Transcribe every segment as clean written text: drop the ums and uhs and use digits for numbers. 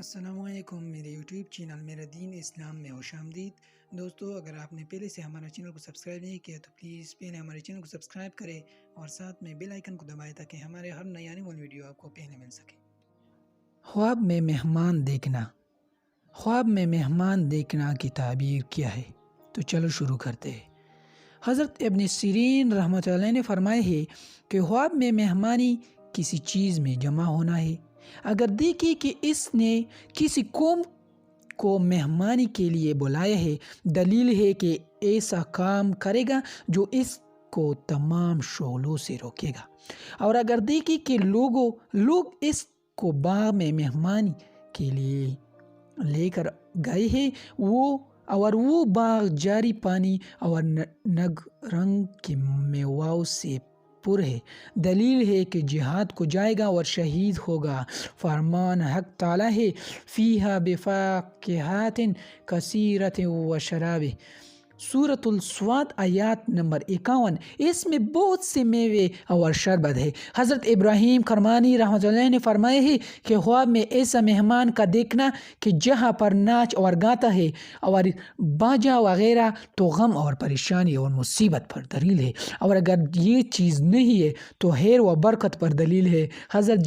السلام علیکم، میرے یوٹیوب چینل میرا دین اسلام میں خوش آمدید۔ دوستو، اگر آپ نے پہلے سے ہمارا چینل کو سبسکرائب نہیں کیا تو پلیز پہلے ہمارے چینل کو سبسکرائب کریں اور ساتھ میں بیل آئیکن کو دبائیں تاکہ ہمارے ہر نئی آنے والی ویڈیو آپ کو پہلے مل سکے۔ خواب میں مہمان دیکھنا۔ خواب میں مہمان دیکھنا کی تعبیر کیا ہے؟ تو چلو شروع کرتے ہیں۔ حضرت ابن سیرین رحمۃ اللہ علیہ نے فرمایا ہے کہ خواب میں مہمانی کسی چیز میں جمع ہونا ہے۔ اگر دیکھیں کہ اس نے کسی قوم کو مہمانی کے لیے بلایا ہے، دلیل ہے کہ ایسا کام کرے گا جو اس کو تمام شغلوں سے روکے گا۔ اور اگر دیکھیں کہ لوگ اس کو باغ میں مہمانی کے لیے لے کر گئے ہیں اور وہ باغ جاری پانی اور نگ رنگ کے میووں سے پر ہے، دلیل ہے کہ جہاد کو جائے گا اور شہید ہوگا۔ فرمان حق تعالی ہے، فیہا بفاکہات کثیرۃ و شراب۔ سورۃ الصوات آیات نمبر 51۔ اس میں بہت سے میوے اور شربت ہے۔ حضرت ابراہیم کرمانی رحمۃ اللہ نے فرمایا ہے کہ خواب میں ایسا مہمان کا دیکھنا کہ جہاں پر ناچ اور گاتا ہے اور باجا وغیرہ تو غم اور پریشانی اور مصیبت پر دلیل ہے، اور اگر یہ چیز نہیں ہے تو خیر و برکت پر دلیل ہے۔ حضرت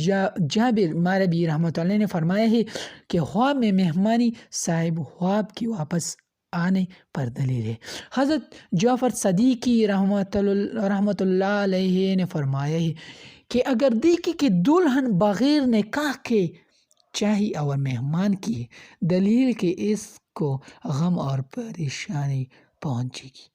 جابر ماربی رحمۃ اللہ نے فرمایا ہے کہ خواب میں مہمانی صاحب خواب کی واپس آنے پر دلیل ہے۔ حضرت جعفر صدیقی رحمۃ اللہ علیہ نے فرمایا ہے کہ اگر دیکھیں کہ دلہن بغیر نکاح کے چاہی اور مہمان کی ہے، دلیل کہ اس کو غم اور پریشانی پہنچے گی۔